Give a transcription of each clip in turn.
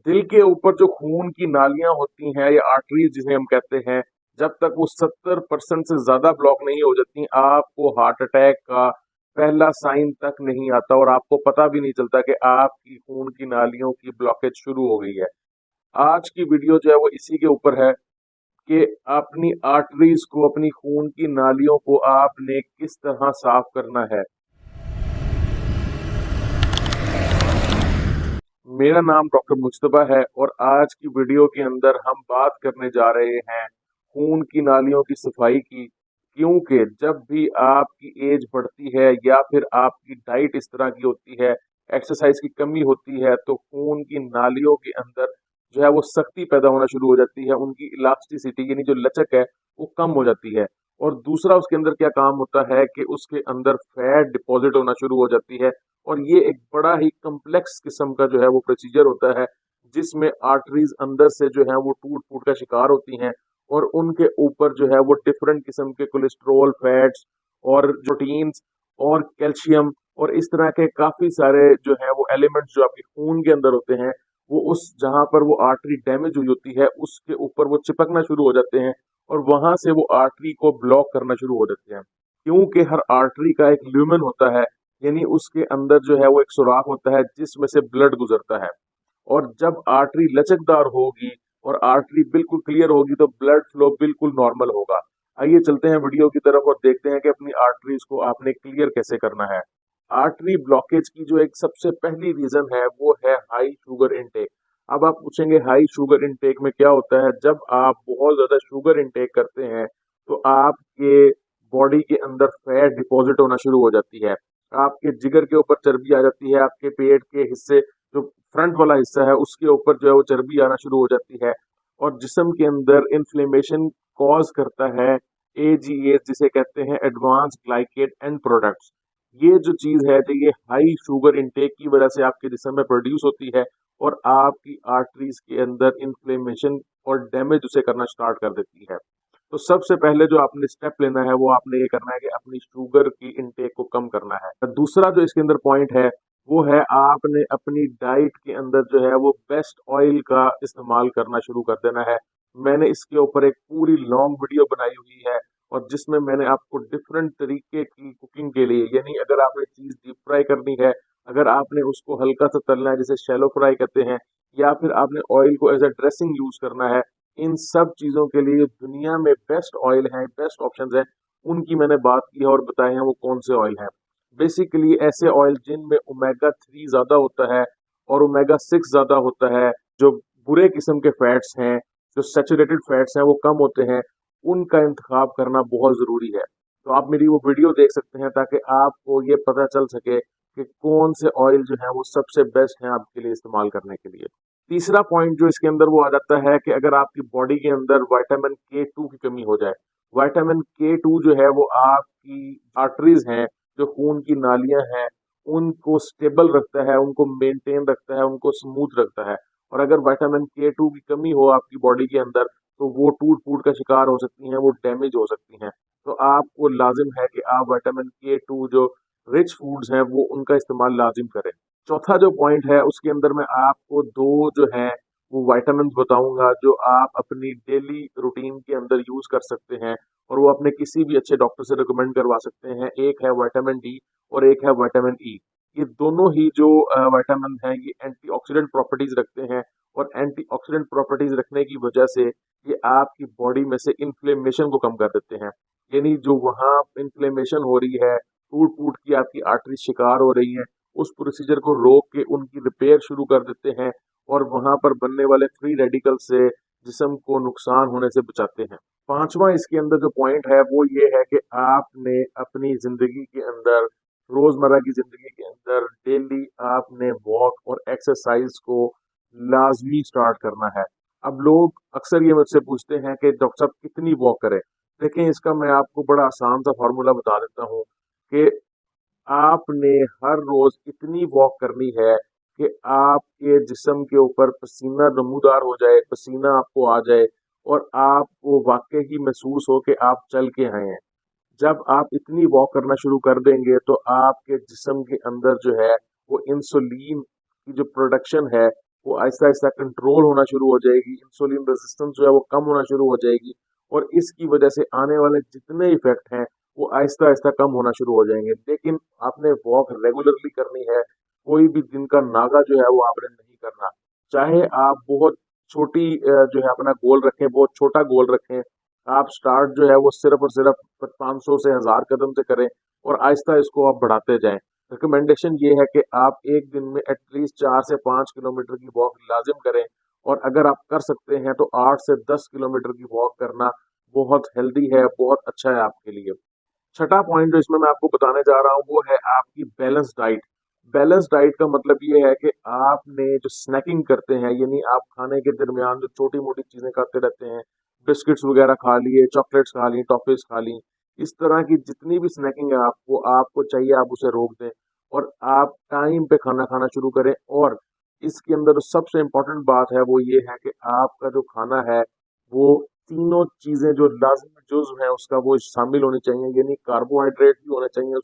दिल के ऊपर जो खून की नालियां होती हैं या आर्टरीज जिन्हें हम कहते हैं, जब तक वो 70% से ज्यादा ब्लॉक नहीं हो जाती, आपको हार्ट अटैक का पहला साइन तक नहीं आता और आपको पता भी नहीं चलता कि आपकी खून की नालियों की ब्लॉकेज शुरू हो गई है। आज की वीडियो जो है वो इसी के ऊपर है कि अपनी आर्टरीज को, अपनी खून की नालियों को आपने किस तरह साफ करना है। मेरा नाम डॉक्टर मुस्तफा है और आज की वीडियो के अंदर हम बात करने जा रहे हैं खून की नालियों की सफाई की। क्योंकि जब भी आपकी एज बढ़ती है या फिर आपकी डाइट इस तरह की होती है, एक्सरसाइज की कमी होती है, तो खून की नालियों के अंदर जो है वो सख्ती पैदा होना शुरू हो जाती है, उनकी इलास्टिसिटी यानी जो लचक है वो कम हो जाती है। और दूसरा उसके अंदर क्या काम होता है कि उसके अंदर फैट डिपॉजिट होना शुरू हो जाती है। और ये एक बड़ा ही कम्प्लेक्स किस्म का जो है वो प्रोसीजर होता है, जिसमें आर्टरीज अंदर से जो है वो टूट फूट का शिकार होती हैं और उनके ऊपर जो है वो डिफरेंट किस्म के कोलेस्ट्रॉल, फैट्स और प्रोटीन्स और कैल्शियम और इस तरह के काफी सारे जो है वो एलिमेंट्स जो आपके खून के अंदर होते हैं, वो उस जहां पर वो आर्टरी डैमेज हुई होती है उसके ऊपर वो चिपकना शुरू हो जाते हैं और वहां से वो आर्टरी को ब्लॉक करना शुरू हो जाते हैं। क्योंकि हर आर्टरी का एक ल्यूमेन होता है, यानी उसके अंदर जो है वो एक सुराख होता है जिसमें से ब्लड गुजरता है। और जब आर्टरी लचकदार होगी और आर्टरी बिल्कुल क्लियर होगी तो ब्लड फ्लो बिल्कुल नॉर्मल होगा। आइए चलते हैं वीडियो की तरफ और देखते हैं कि अपनी आर्टरीज को आपने क्लियर कैसे करना है। आर्टरी ब्लॉकेज की जो एक सबसे पहली रीजन है वो है हाई शुगर इनटेक। अब आप पूछेंगे हाई शुगर इनटेक में क्या होता है। जब आप बहुत ज्यादा शुगर इनटेक करते हैं तो आपके बॉडी के अंदर फैट डिपॉजिट होना शुरू हो जाती है, आपके जिगर के ऊपर चर्बी आ जाती है, आपके पेट के हिस्से जो फ्रंट वाला हिस्सा है उसके ऊपर जो है वो चर्बी आना शुरू हो जाती है और जिस्म के अंदर इन्फ्लेमेशन कॉज करता है एजीए, जिसे कहते हैं एडवांस ग्लाइकेट एंड प्रोडक्ट्स। ये जो चीज है तो ये हाई शुगर इनटेक की वजह से आपके जिस्म में प्रोड्यूस होती है और आपकी आर्टरीज के अंदर इन्फ्लेमेशन और डैमेज उसे करना स्टार्ट कर देती है। तो सबसे पहले जो आपने स्टेप लेना है वो आपने ये करना है कि अपनी शुगर की इनटेक को कम करना है। दूसरा जो इसके अंदर पॉइंट है वो है आपने अपनी डाइट के अंदर जो है वो बेस्ट ऑयल का इस्तेमाल करना शुरू कर देना है। मैंने इसके ऊपर एक पूरी लॉन्ग वीडियो बनाई हुई है और जिसमें मैंने आपको डिफरेंट तरीके की कुकिंग के लिए, यानी अगर आपने चीज डीप फ्राई करनी है, अगर आपने उसको हल्का सा तलना है जिसे शैलो फ्राई कहते हैं, या फिर आपने ऑयल को एज अ ड्रेसिंग यूज करना है, इन सब चीजों के लिए दुनिया में बेस्ट ऑयल है, बेस्ट ऑप्शंस है, उनकी मैंने बात की है और बताए हैं वो कौन से ऑयल हैं। बेसिकली ऐसे ऑयल जिनमें ओमेगा 3 ज्यादा होता है और ओमेगा 6 ज्यादा होता है, जो बुरे किस्म के फैट्स हैं, जो सैचुरेटेड फैट्स हैं वो कम होते हैं, उनका इंतखाब करना बहुत जरूरी है। तो आप मेरी वो वीडियो देख सकते हैं ताकि आपको ये पता चल सके कि कौन से ऑयल जो है वो सबसे बेस्ट हैं आपके लिए इस्तेमाल करने के लिए। तीसरा पॉइंट जो इसके अंदर वो आ जाता है कि अगर आपकी बॉडी के अंदर विटामिन K2 की कमी हो जाए। विटामिन K2 जो है वो आपकी आर्टरीज हैं, जो खून की नालियां हैं, उनको स्टेबल रखता है, उनको मेंटेन रखता है, उनको स्मूथ रखता है। और अगर विटामिन K2 की कमी हो आपकी बॉडी के अंदर तो वो टूट फूट का शिकार हो सकती हैं, वो डैमेज हो सकती हैं। तो आपको लाजिम है कि आप विटामिन K2 जो रिच फूड्स हैं वो उनका इस्तेमाल लाजिम करें। चौथा जो पॉइंट है उसके अंदर मैं आपको दो जो है वो विटामिन बताऊंगा जो आप अपनी डेली रूटीन के अंदर यूज कर सकते हैं और वो अपने किसी भी अच्छे डॉक्टर से रिकमेंड करवा सकते हैं। एक है विटामिन D और एक है विटामिन E। ये दोनों ही जो विटामिन हैं ये एंटीऑक्सीडेंट प्रॉपर्टीज रखते हैं और एंटीऑक्सीडेंट प्रॉपर्टीज रखने की वजह से ये आपकी बॉडी में से इन्फ्लेमेशन को कम कर देते हैं। यानी जो वहाँ इन्फ्लेमेशन हो रही है, टूट फूट की आपकी आर्टरी शिकार हो रही है, उस प्रोसीजर को रोक के उनकी रिपेयर शुरू कर देते हैं और वहां पर बनने वाले फ्री रेडिकल से जिस्म को नुकसान होने से बचाते हैं। पांचवा इसके अंदर जो पॉइंट है वो ये है कि आपने अपनी जिंदगी के अंदर, रोजमर्रा की जिंदगी के अंदर डेली आपने वॉक और एक्सरसाइज को लाजमी स्टार्ट करना है। अब लोग अक्सर ये मुझसे पूछते हैं कि डॉक्टर साहब कितनी वॉक करें। देखिए इसका मैं आपको बड़ा आसान सा फॉर्मूला बता देता हूँ कि आपने हर रोज इतनी वॉक करनी है कि आपके जिस्म के ऊपर पसीना नमूदार हो जाए, पसीना आपको आ जाए और आपको वाकई ही महसूस हो कि आप चल के आए हैं। जब आप इतनी वॉक करना शुरू कर देंगे तो आपके जिस्म के अंदर जो है वो इंसुलिन की जो प्रोडक्शन है वो आहिस्ता आहिस्ता कंट्रोल होना शुरू हो जाएगी, इंसुलिन रेजिस्टेंस जो है वो कम होना शुरू हो जाएगी, और इसकी वजह से आने वाले जितने इफेक्ट हैं वो आहिस्ता आहिस्ता कम होना शुरू हो जाएंगे। लेकिन आपने वॉक रेगुलरली करनी है, कोई भी दिन का नागा जो है वो आपने नहीं करना। चाहे आप बहुत छोटी जो है अपना गोल रखें, बहुत छोटा गोल रखें, आप स्टार्ट जो है वो सिर्फ और सिर्फ 500 से 1000 कदम से करें और आहिस्ता इसको आप बढ़ाते जाएं। रिकमेंडेशन ये है कि आप एक दिन में एटलीस्ट 4 से 5 किलोमीटर की वॉक लाजिम करें, और अगर आप कर सकते हैं तो 8 से 10 किलोमीटर की वॉक करना बहुत हेल्दी है, बहुत अच्छा है आपके लिए। छठा पॉइंट जो इसमें मैं आपको बताने जा रहा हूँ वो है आपकी बैलेंस डाइट। बैलेंस डाइट का मतलब ये है कि आपने जो स्नैकिंग करते हैं, यानी आप खाने के दरमियान जो छोटी मोटी चीजें खाते रहते हैं, बिस्किट्स वगैरह खा लिए, चॉकलेट्स खा ली, टॉफीज खा ली, इस तरह की जितनी भी स्नैकिंग है आपको आपको चाहिए आप उसे रोक दें और आप टाइम पे खाना खाना शुरू करें। और इसके अंदर जो सबसे इम्पोर्टेंट बात है वो ये है कि आपका जो खाना है वो तीनों चीजें जो लाजमी जुज्व है उसका वो शामिल होनी चाहिए, यानी कार्बोहाइड्रेट भी होने चाहिए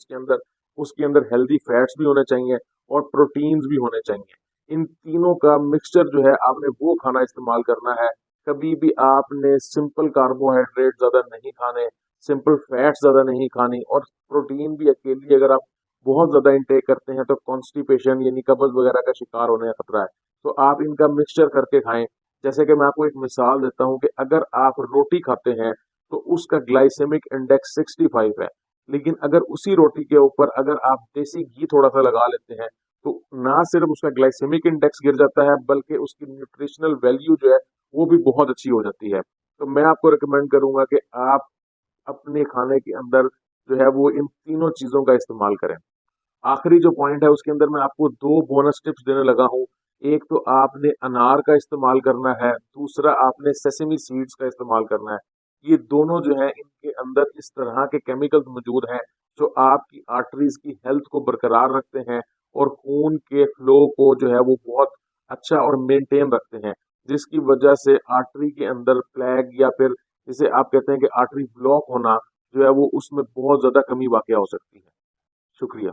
उसके अंदर हेल्दी फैट्स भी होने चाहिए और प्रोटीन्स भी होने चाहिए। इन तीनों का मिक्सचर जो है आपने वो खाना इस्तेमाल करना है। कभी भी आपने सिंपल कार्बोहाइड्रेट ज्यादा नहीं खाने, सिंपल फैट्स ज्यादा नहीं खानी, और प्रोटीन भी अकेली अगर आप बहुत ज्यादा इंटेक करते हैं तो कॉन्स्टिपेशन यानी कब्ज वगैरह का शिकार होने का खतरा है। तो आप इनका मिक्सचर करके खाएं। जैसे कि मैं आपको एक मिसाल देता हूं कि अगर आप रोटी खाते हैं तो उसका ग्लाइसेमिक इंडेक्स 65 है, लेकिन अगर उसी रोटी के ऊपर अगर आप देसी घी थोड़ा सा लगा लेते हैं तो ना सिर्फ उसका ग्लाइसेमिक इंडेक्स गिर जाता है बल्कि उसकी न्यूट्रिशनल वैल्यू जो है वो भी बहुत अच्छी हो जाती है। तो मैं आपको रिकमेंड करूंगा कि आप अपने खाने के अंदर जो है वो इन तीनों चीजों का इस्तेमाल करें। आखिरी जो पॉइंट है उसके अंदर मैं आपको दो बोनस टिप्स देने लगा हूँ। एक तो आपने अनार का इस्तेमाल करना है, दूसरा आपने सेसमी सीड्स का इस्तेमाल करना है। ये दोनों जो है इनके अंदर इस तरह के केमिकल्स मौजूद हैं जो आपकी आर्टरीज की हेल्थ को बरकरार रखते हैं और खून के फ्लो को जो है वो बहुत अच्छा और मेंटेन रखते हैं, जिसकी वजह से आर्टरी के अंदर प्लेग या फिर जिसे आप कहते हैं कि आर्टरी ब्लॉक होना जो है वो उसमें बहुत ज्यादा कमी वाकई हो सकती है। शुक्रिया।